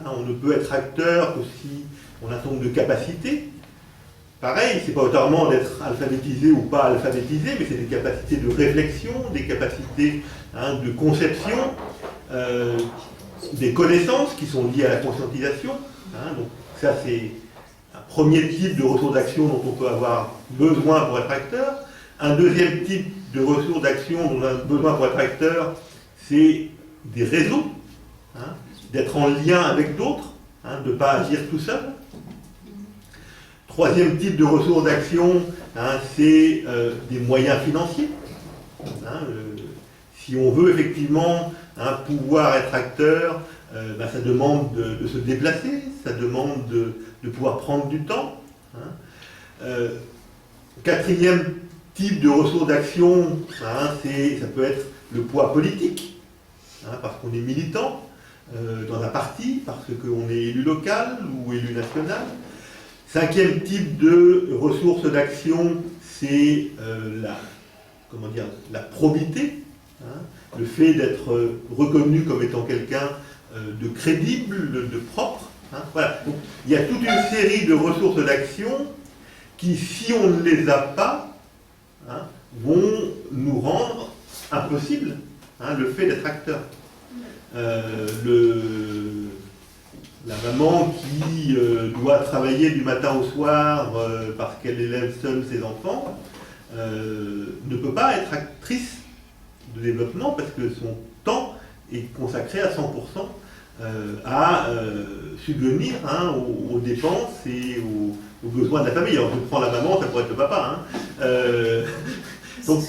On ne peut être acteur que si on a un certain nombre de capacités. Pareil, c'est pas notamment d'être alphabétisé ou pas alphabétisé, mais c'est des capacités de réflexion, des capacités de conception, des connaissances qui sont liées à la conscientisation. Donc ça, c'est un premier type de ressources d'action dont on peut avoir besoin pour être acteur. Un deuxième type de ressources d'action dont on a besoin pour être acteur, c'est des réseaux, d'être en lien avec d'autres, de ne pas agir tout seul. Troisième type de ressources d'action, c'est des moyens financiers. Si on veut effectivement pouvoir être acteur, ça demande de se déplacer, ça demande de pouvoir prendre du temps. Quatrième type de ressources d'action, ça peut être le poids politique, parce qu'on est militant dans un parti, parce qu'on est élu local ou élu national. Cinquième type de ressources d'action, c'est la probité, le fait d'être reconnu comme étant quelqu'un de crédible, de propre. Voilà. Donc, il y a toute une série de ressources d'action qui, si on ne les a pas, vont nous rendre impossible le fait d'être acteur. La maman qui doit travailler du matin au soir parce qu'elle élève seule ses enfants ne peut pas être actrice de développement parce que son temps est consacré à 100% à subvenir aux dépenses et aux besoins de la famille. Alors je prends la maman, ça pourrait être le papa. Donc,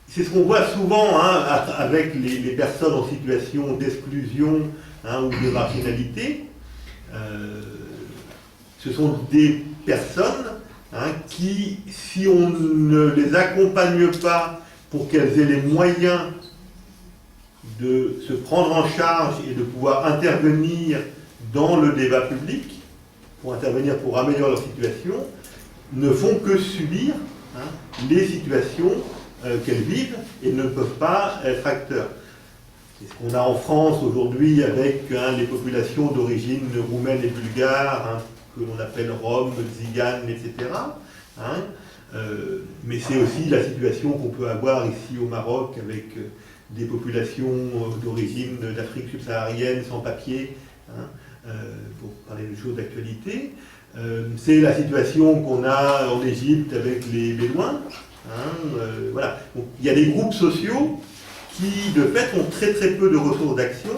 c'est ce qu'on voit souvent avec les personnes en situation d'exclusion ou de marginalité. Ce sont des personnes qui, si on ne les accompagne pas pour qu'elles aient les moyens de se prendre en charge et de pouvoir intervenir dans le débat public, pour intervenir, pour améliorer leur situation, ne font que subir les situations qu'elles vivent et ne peuvent pas être acteurs. C'est ce qu'on a en France aujourd'hui avec les populations d'origine roumaine et bulgare, que l'on appelle Roms, Tziganes, etc. Mais c'est aussi la situation qu'on peut avoir ici au Maroc avec des populations d'origine d'Afrique subsaharienne sans papier, pour parler de choses d'actualité. C'est la situation qu'on a en Égypte avec les Bédouins. Voilà. Donc, il y a des groupes sociaux qui, de fait, ont très très peu de ressources d'action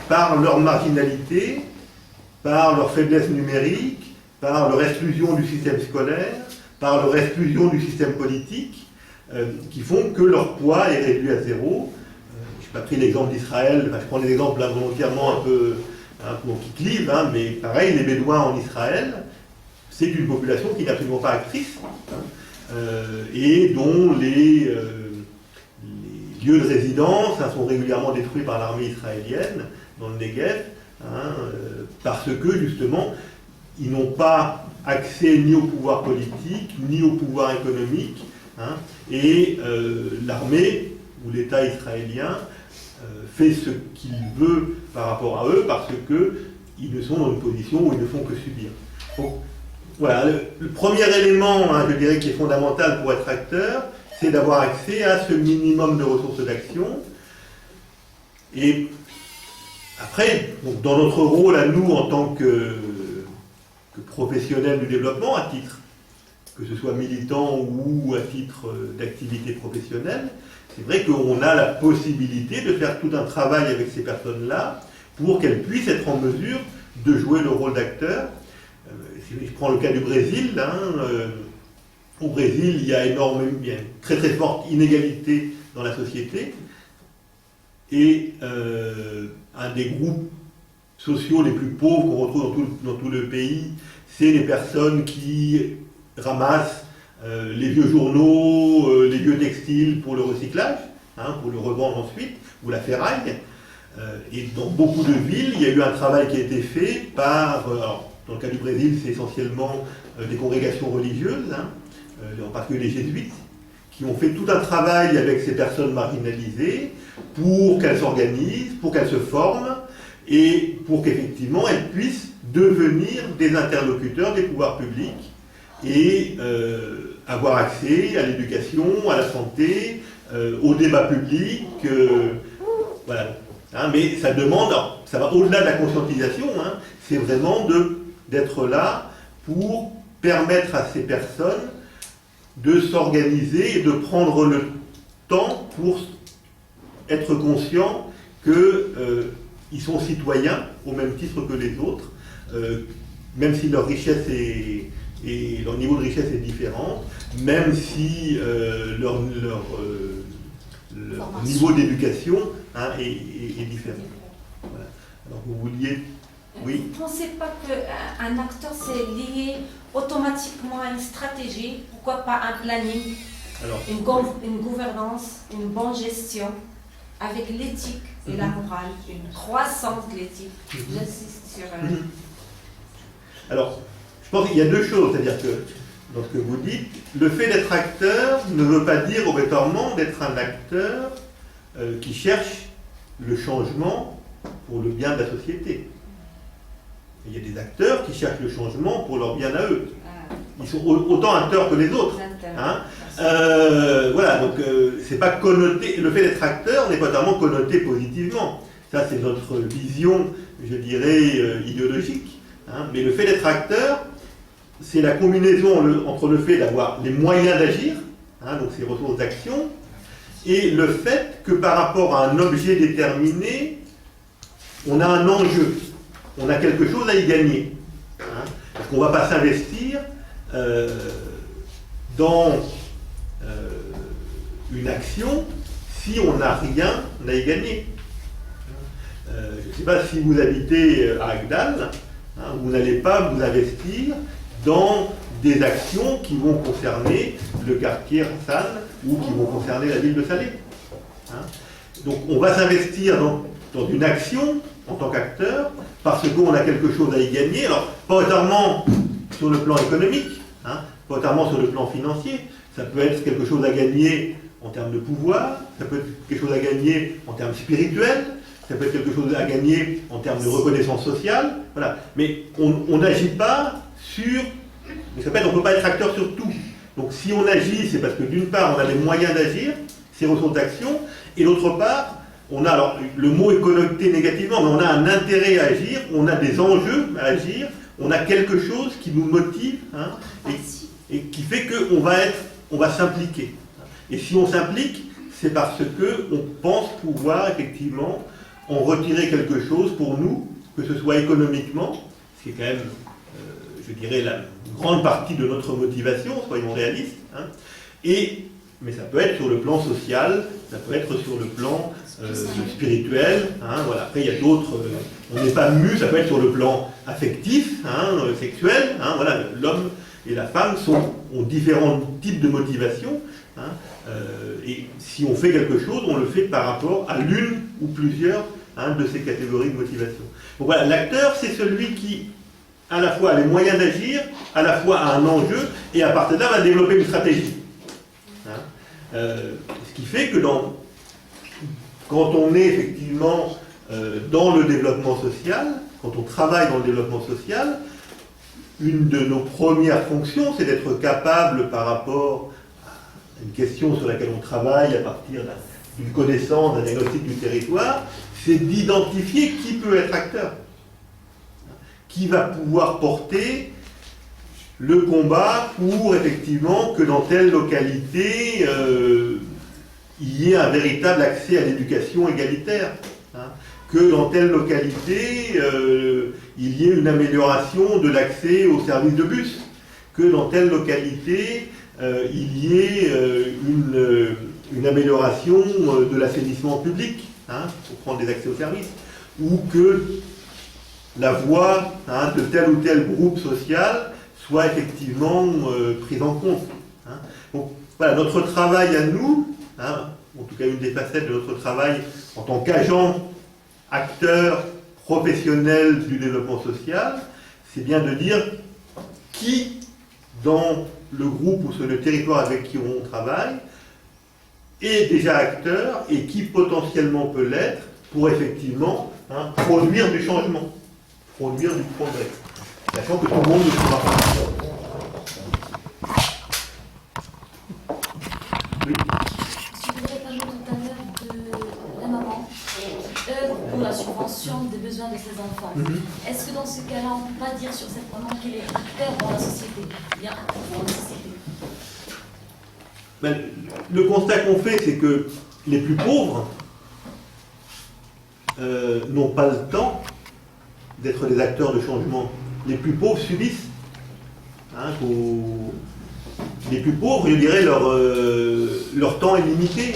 par leur marginalité, par leur faiblesse numérique, par leur exclusion du système scolaire, par leur exclusion du système politique, qui font que leur poids est réduit à zéro. Je n'ai pas pris l'exemple d'Israël, je prends des exemples là, volontairement un peu qui clivent, mais pareil, les Bédouins en Israël, c'est une population qui n'est absolument pas actrice, et dont les lieux de résidence sont régulièrement détruits par l'armée israélienne dans le Negev, parce que justement, ils n'ont pas accès ni au pouvoir politique, ni au pouvoir économique, et l'armée ou l'État israélien fait ce qu'il veut par rapport à eux, parce qu'ils ne sont dans une position où ils ne font que subir. Donc, voilà, le premier élément, je dirais, qui est fondamental pour être acteur, c'est d'avoir accès à ce minimum de ressources d'action. Et après, donc, dans notre rôle à nous, en tant que professionnels du développement, à titre, que ce soit militant ou à titre d'activité professionnelle, c'est vrai qu'on a la possibilité de faire tout un travail avec ces personnes-là pour qu'elles puissent être en mesure de jouer le rôle d'acteur. Si je prends le cas du Brésil, au Brésil, il y a une très très forte inégalité dans la société, et un des groupes sociaux les plus pauvres qu'on retrouve dans tout le pays, c'est les personnes qui ramassent les vieux journaux, les vieux textiles pour le recyclage, pour le revendre ensuite, ou la ferraille. Et dans beaucoup de villes, il y a eu un travail qui a été fait par, alors, dans le cas du Brésil, c'est essentiellement des congrégations religieuses, en particulier les jésuites, qui ont fait tout un travail avec ces personnes marginalisées pour qu'elles s'organisent, pour qu'elles se forment, et pour qu'effectivement elles puissent devenir des interlocuteurs des pouvoirs publics et avoir accès à l'éducation, à la santé, au débat public, voilà. Mais ça demande, alors, ça va au-delà de la conscientisation, c'est vraiment d'être là pour permettre à ces personnes de s'organiser et de prendre le temps pour être conscients qu'ils sont citoyens au même titre que les autres, même si leur richesse et leur niveau de richesse est différent, même si leur niveau d'éducation est différent. Voilà. Alors vous vouliez... Oui. Vous ne pensez pas qu'un acteur c'est lié automatiquement à une stratégie, pourquoi pas un planning, une gouvernance, une bonne gestion, avec l'éthique et la morale, une croissance de l'éthique. J'insiste sur... Alors, je pense qu'il y a deux choses, c'est-à-dire que dans ce que vous dites, le fait d'être acteur ne veut pas dire obligatoirement d'être un acteur qui cherche le changement pour le bien de la société. Il y a des acteurs qui cherchent le changement pour leur bien à eux. Ils sont autant acteurs que les autres. Voilà, donc c'est pas connoté. Le fait d'être acteur n'est pas tellement connoté positivement. Ça, c'est notre vision, je dirais, idéologique. Mais le fait d'être acteur, c'est la combinaison entre le fait d'avoir les moyens d'agir, donc ces ressources d'action, et le fait que par rapport à un objet déterminé, on a un enjeu. On a quelque chose à y gagner. Parce qu'on ne va pas s'investir dans une action si on n'a rien à y gagner. Je ne sais pas si vous habitez à Agdal, vous n'allez pas vous investir dans des actions qui vont concerner le quartier Hassan ou qui vont concerner la ville de Salé. Donc on va s'investir dans une action en tant qu'acteur, parce qu'on a quelque chose à y gagner, alors pas notamment sur le plan économique, hein, pas notamment sur le plan financier, ça peut être quelque chose à gagner en termes de pouvoir, ça peut être quelque chose à gagner en termes spirituels, ça peut être quelque chose à gagner en termes de reconnaissance sociale, voilà. Mais on n'agit pas sur... Mais ça peut être, on ne peut pas être acteur sur tout. Donc si on agit, c'est parce que d'une part, on a les moyens d'agir, ces ressources d'action, et d'autre part, on a, alors le mot est connoté négativement, mais on a un intérêt à agir, on a des enjeux à agir, on a quelque chose qui nous motive, hein, et qui fait qu'on va s'impliquer. Et si on s'implique, c'est parce qu'on pense pouvoir effectivement en retirer quelque chose pour nous, que ce soit économiquement, ce qui est quand même, je dirais, la grande partie de notre motivation, soyons réalistes, hein, mais ça peut être sur le plan social, ça peut être sur le plan spirituel, hein, voilà. Après il y a d'autres, on n'est pas mu, ça peut être sur le plan affectif, hein, sexuel, hein, voilà. L'homme et la femme ont différents types de motivation, hein, et si on fait quelque chose, on le fait par rapport à l'une ou plusieurs, hein, de ces catégories de motivation. Donc voilà, l'acteur, c'est celui qui à la fois a les moyens d'agir, à la fois a un enjeu, et à partir de là va développer une stratégie. Hein, ce qui fait que quand on est effectivement dans le développement social, quand on travaille dans le développement social, une de nos premières fonctions, c'est d'être capable par rapport à une question sur laquelle on travaille à partir d'une connaissance, d'un diagnostic du territoire, c'est d'identifier qui peut être acteur, qui va pouvoir porter le combat pour effectivement que dans telle localité il y ait un véritable accès à l'éducation égalitaire, hein, que dans telle localité il y ait une amélioration de l'accès aux services de bus, que dans telle localité il y ait une amélioration de l'assainissement public, hein, pour prendre des accès aux services, ou que la voix, hein, de tel ou tel groupe social soit effectivement prise en compte. Hein. Donc voilà, notre travail à nous, hein, en tout cas une des facettes de notre travail en tant qu'agent, acteur, professionnel du développement social, c'est bien de dire qui, dans le groupe ou sur le territoire avec qui on travaille, est déjà acteur et qui potentiellement peut l'être pour effectivement, hein, produire du changement, produire du progrès. Sachant que tout le monde ne pourra pas. Oui. Je voudrais parler tout à l'heure de la maman pour la subvention des besoins de ses enfants. Est-ce que dans ce cas-là, on ne peut pas dire sur cette maman qu'elle est acteur dans la société, bien dans la société? Ben, le constat qu'on fait, c'est que les plus pauvres n'ont pas le temps d'être des acteurs de changement. Les plus pauvres subissent. Hein, les plus pauvres, je dirais, leur temps est limité.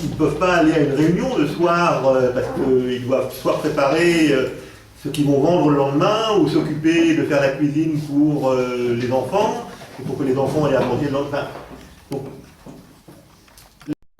Ils ne peuvent pas aller à une réunion le soir parce qu'ils doivent soit préparer ce qu'ils vont vendre le lendemain ou s'occuper de faire la cuisine pour les enfants, et pour que les enfants aient à manger le lendemain. Donc,